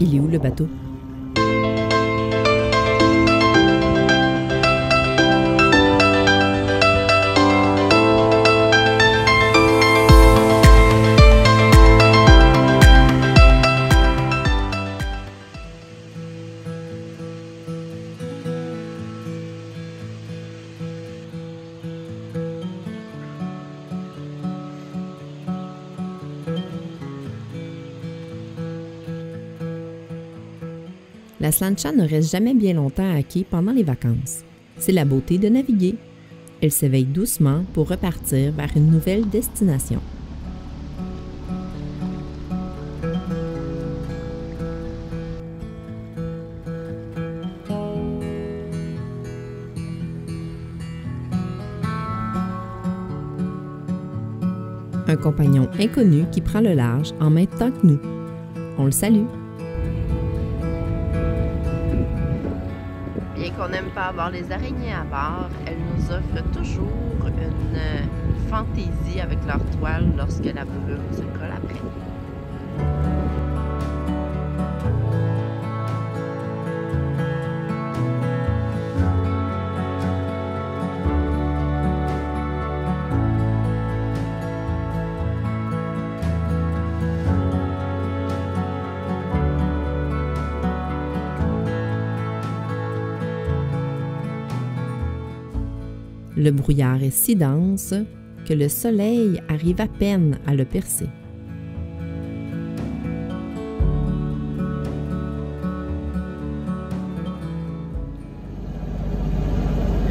Il est où le bateau? La slancha ne reste jamais bien longtemps à quai pendant les vacances. C'est la beauté de naviguer. Elle s'éveille doucement pour repartir vers une nouvelle destination. Un compagnon inconnu qui prend le large en même temps que nous. On le salue. Bien qu'on n'aime pas avoir les araignées à bord, elles nous offrent toujours une fantaisie avec leur toile lorsque la brume se colle après. Le brouillard est si dense que le soleil arrive à peine à le percer.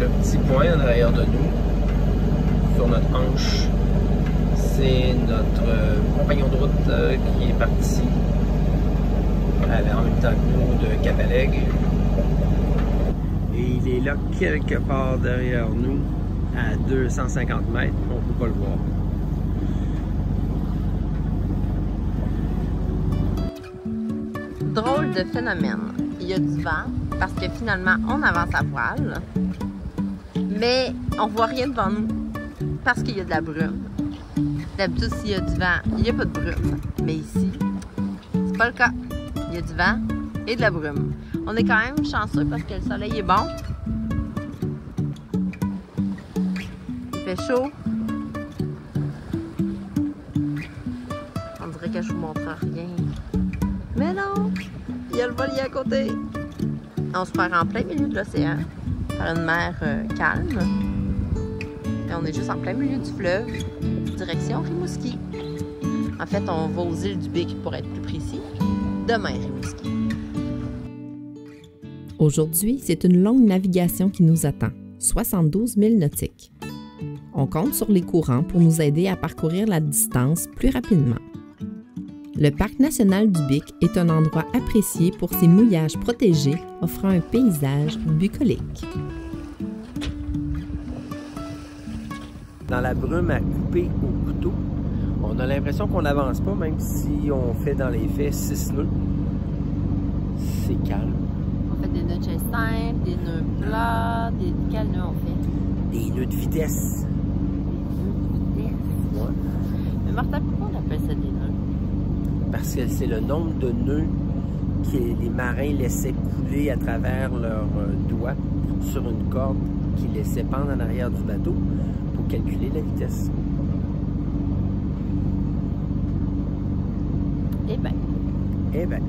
Le petit point en arrière de nous, sur notre hanche, c'est notre compagnon de route qui est parti en même temps que nous de Cap-Alègue. Et il est là quelque part derrière nous, à 250 mètres, on ne peut pas le voir. Drôle de phénomène. Il y a du vent parce que finalement on avance à voile, mais on voit rien devant nous parce qu'il y a de la brume. D'habitude, s'il y a du vent, il n'y a pas de brume. Mais ici, c'est pas le cas. Il y a du vent et de la brume. On est quand même chanceux parce que le soleil est bon. Il fait chaud. On dirait que je vous montre rien. Mais non! Il y a le voilier à côté. On se perd en plein milieu de l'océan, par une mer calme. Et on est juste en plein milieu du fleuve, direction Rimouski. En fait, on va aux îles du Bic pour être plus précis. Demain, Rimouski. Aujourd'hui, c'est une longue navigation qui nous attend, 72 milles nautiques. On compte sur les courants pour nous aider à parcourir la distance plus rapidement. Le Parc national du Bic est un endroit apprécié pour ses mouillages protégés offrant un paysage bucolique. Dans la brume à couper au couteau, on a l'impression qu'on n'avance pas, même si on fait dans les faits 6 nœuds. C'est calme. On fait des nœuds de chaise simples, des nœuds plats, quels nœuds on fait? Des nœuds de vitesse. Des nœuds de vitesse? Ouais. Mais Martin, pourquoi on appelle ça des nœuds? Parce que c'est le nombre de nœuds que les marins laissaient couler à travers leurs doigts sur une corde qu'ils laissaient pendre en arrière du bateau pour calculer la vitesse. Eh ben. Eh ben.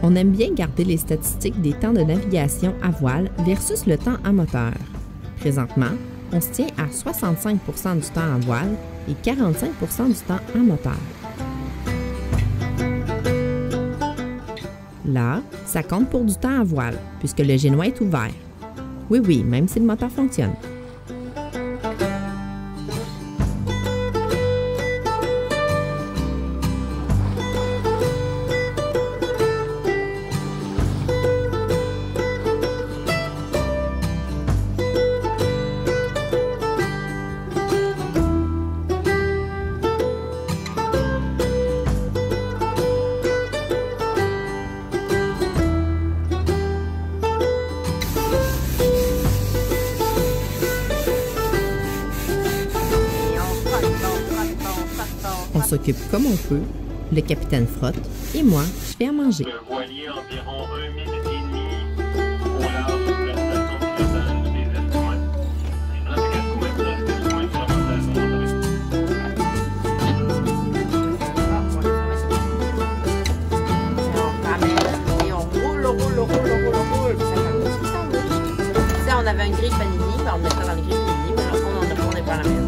On aime bien garder les statistiques des temps de navigation à voile versus le temps à moteur. Présentement, on se tient à 65 % du temps à voile et 45 % du temps à moteur. Là, ça compte pour du temps à voile, puisque le génois est ouvert. Oui, oui, même si le moteur fonctionne. s'occupe comme on peut, le capitaine frotte et moi, je fais à manger. Le voilier environ 1 minute et demie au large de la station de pilotage des Escoumins. Trafic Escoumins, trafic Escoumins sur la station. Et on roule. Si on avait un grille panini, on le mettrait dans le grille panini, mais là, on en a pas, on n'est pas à la maison.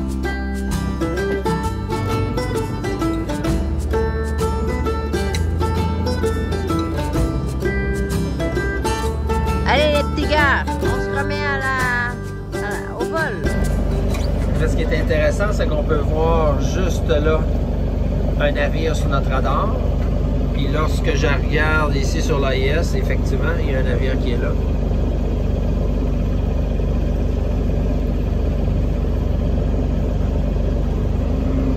Allez les petits gars, on se remet au vol. Là, ce qui est intéressant, c'est qu'on peut voir juste là un navire sur notre radar. Puis lorsque je regarde ici sur l'AIS, effectivement, il y a un navire qui est là.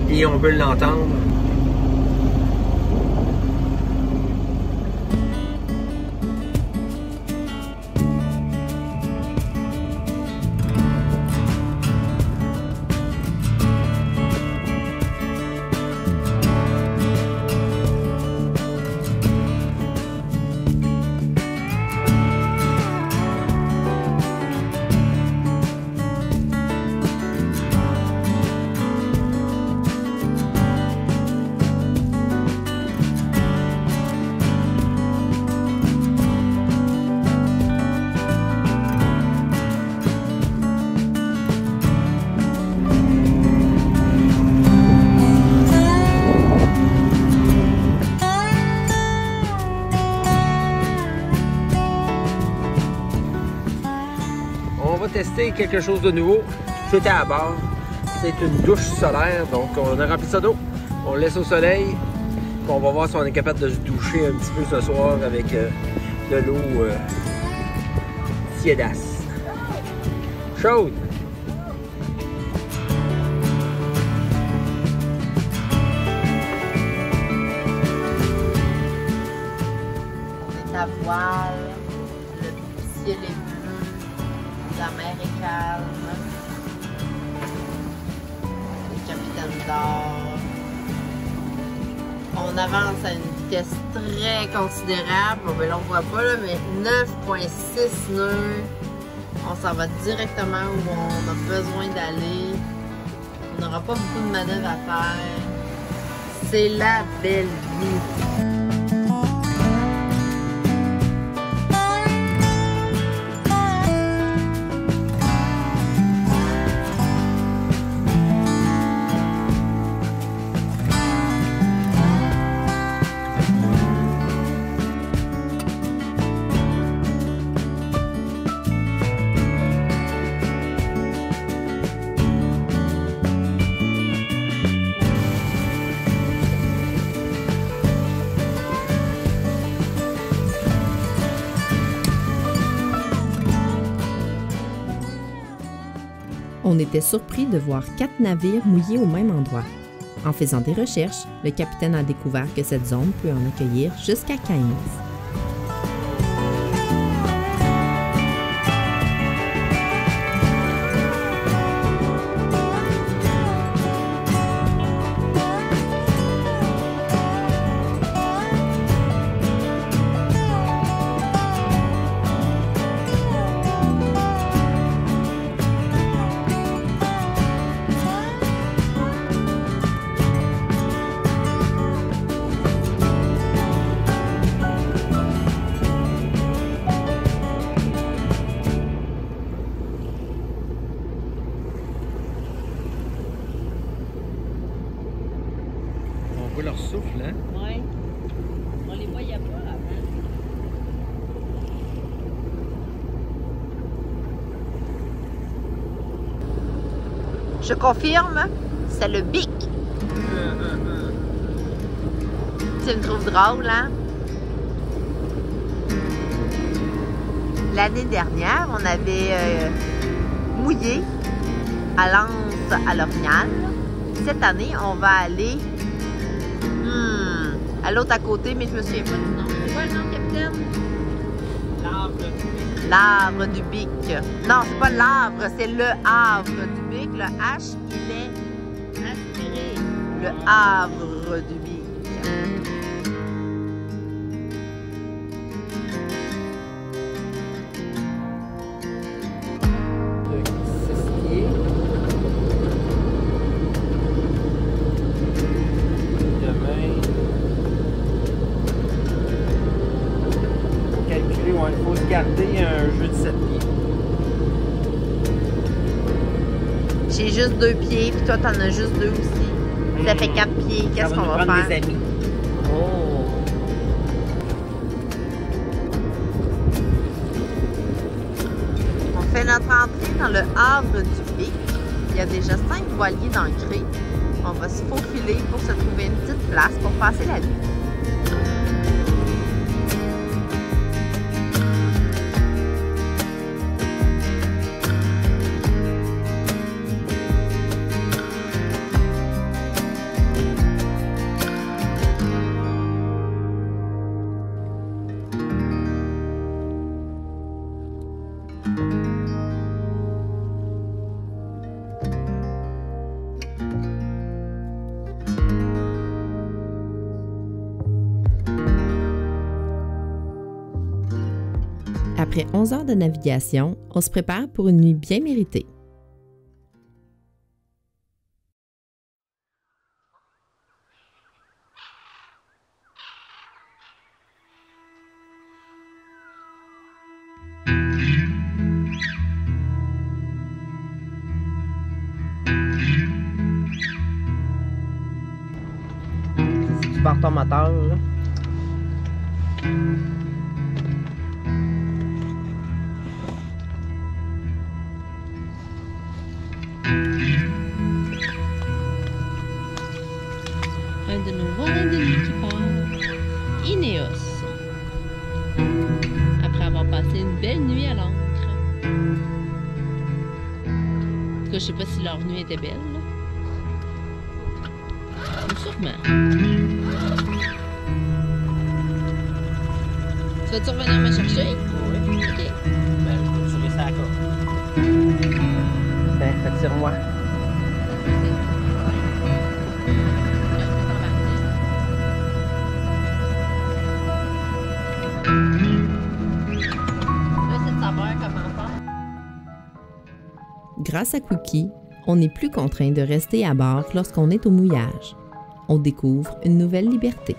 Et on peut l'entendre. On va tester quelque chose de nouveau. C'était à bord. C'est une douche solaire. Donc, on a rempli ça d'eau. On le laisse au soleil. Puis on va voir si on est capable de se doucher un petit peu ce soir avec de l'eau tiédasse. Chaude. On est à voile, le ciel est bleu, la mer est calme, le capitaine dort. On avance à une vitesse très considérable. Bon, ben là, on voit pas, là, mais 9,6 nœuds. On s'en va directement où on a besoin d'aller. On n'aura pas beaucoup de manœuvres à faire. C'est la belle vie. On était surpris de voir 4 navires mouillés au même endroit. En faisant des recherches, le capitaine a découvert que cette zone peut en accueillir jusqu'à 15. On voit leur souffle, hein? Oui. On les voyait pas avant. Je confirme, c'est le bic. Tu me trouves drôle, hein? L'année dernière, on avait mouillé à l'Anse à l'Orignal. Cette année, on va aller à l'autre à côté, mais je me souviens pas du nom. C'est quoi le nom, capitaine? L'Havre du Bic. Non, c'est pas l'Havre, c'est le Havre du Bic. Le H, il est aspiré. le Havre du Bic. De 6 pieds. Demain. Pour calculer, ouais, il faut se garder un jeu de 7 pieds. J'ai juste 2 pieds, puis toi, t'en as juste 2 aussi. Ça fait 4 pieds. Qu'est-ce qu'on va faire? Des amis. Oh! On fait notre entrée dans le Havre du Bic. Il y a déjà 5 voiliers d'ancrés. On va se faufiler pour se trouver une petite place pour passer la nuit. Après 11 heures de navigation, on se prépare pour une nuit bien méritée. Si tu pars ton moteur, là. Un de nos volants de nuit qui part, Ineos. Après avoir passé une belle nuit à l'ancre. En tout cas, je sais pas si leur nuit était belle. Là. Ou sûrement. Tu vas-tu revenir me chercher? Oui. OK. Ben, je vais tirer ça à la corde. Ben, retire-moi. Grâce à Cookie, on n'est plus contraint de rester à bord lorsqu'on est au mouillage. On découvre une nouvelle liberté.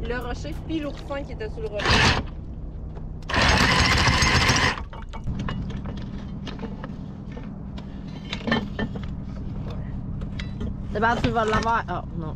Le rocher puis l'oursin qui était sur le rocher. C'est bon, tu vas l'avoir. Oh non.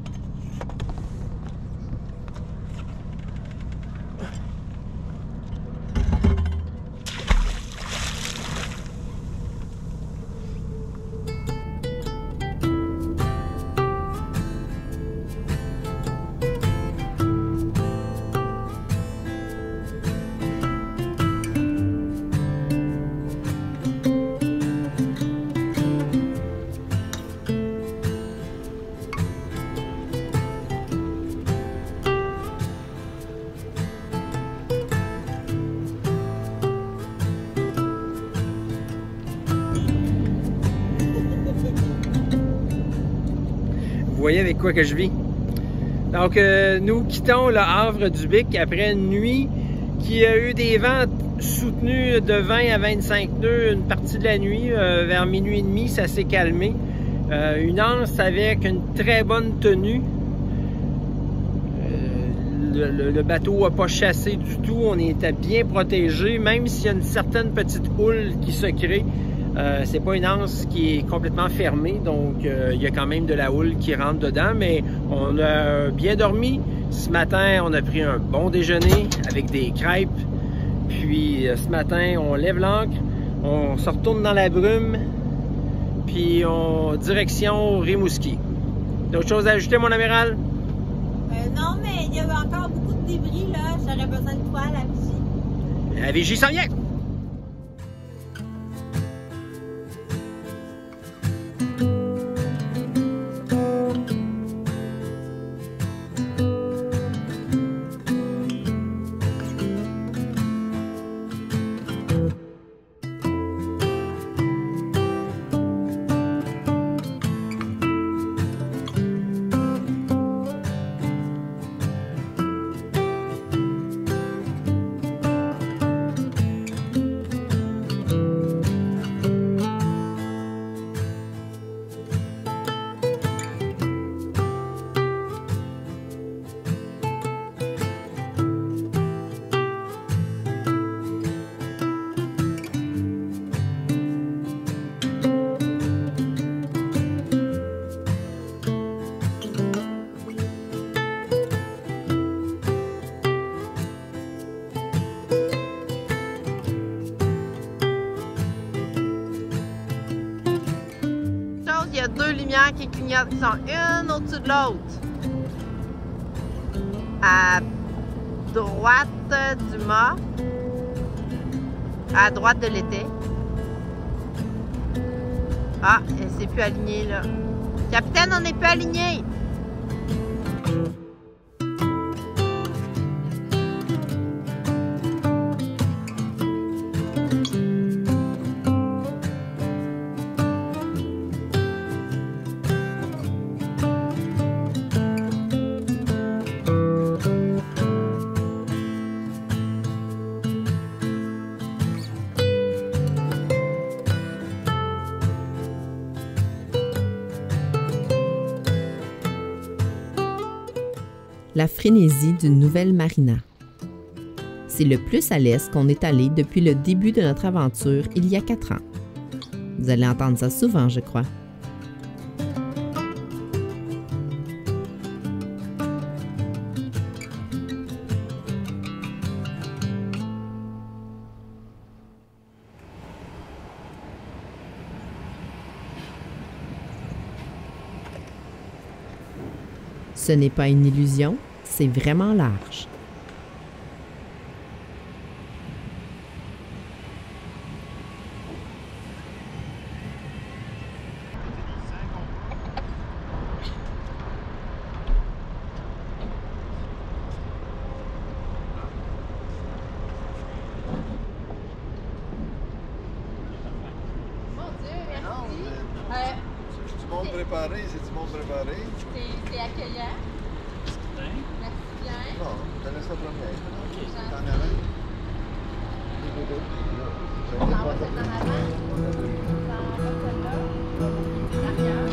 voyez avec quoi que je vis. Donc, nous quittons le Havre du Bic après une nuit qui a eu des vents soutenus de 20 à 25 nœuds une partie de la nuit. Vers minuit et demi, ça s'est calmé. Une anse avec une très bonne tenue. Le bateau n'a pas chassé du tout. On était bien protégé, même s'il y a une certaine petite houle qui se crée. C'est pas une anse qui est complètement fermée, donc il y a quand même de la houle qui rentre dedans, mais on a bien dormi. Ce matin, on a pris un bon déjeuner avec des crêpes. Puis ce matin, on lève l'ancre, on se retourne dans la brume, puis on direction Rimouski. D'autres choses à ajouter, mon amiral? Non, mais il y a encore beaucoup de débris, là. J'aurais besoin de toi, la vigie. La vigie s'en vient! Il y a deux lumières qui clignotent, qui sont une au-dessus de l'autre. À droite du mât, à droite de l'été. Ah, elle s'est plus alignée là. Capitaine, on n'est plus aligné. La frénésie d'une nouvelle marina. C'est le plus à l'est qu'on est allé depuis le début de notre aventure il y a 4 ans. Vous allez entendre ça souvent, je crois. Ce n'est pas une illusion, c'est vraiment large. C'est du monde préparé, c'est du monde préparé. C'est accueillant. Merci bien. Non, je te laisse la première. T'en as un? On s'en va celle d'en avant. On s'en va celle-là. L'arrière.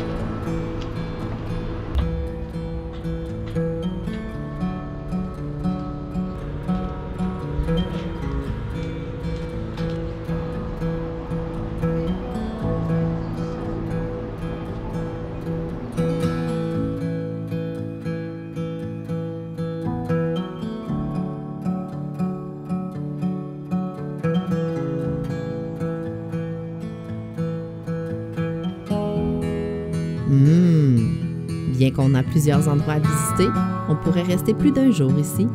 Bien qu'on a plusieurs endroits à visiter, on pourrait rester plus d'1 jour ici.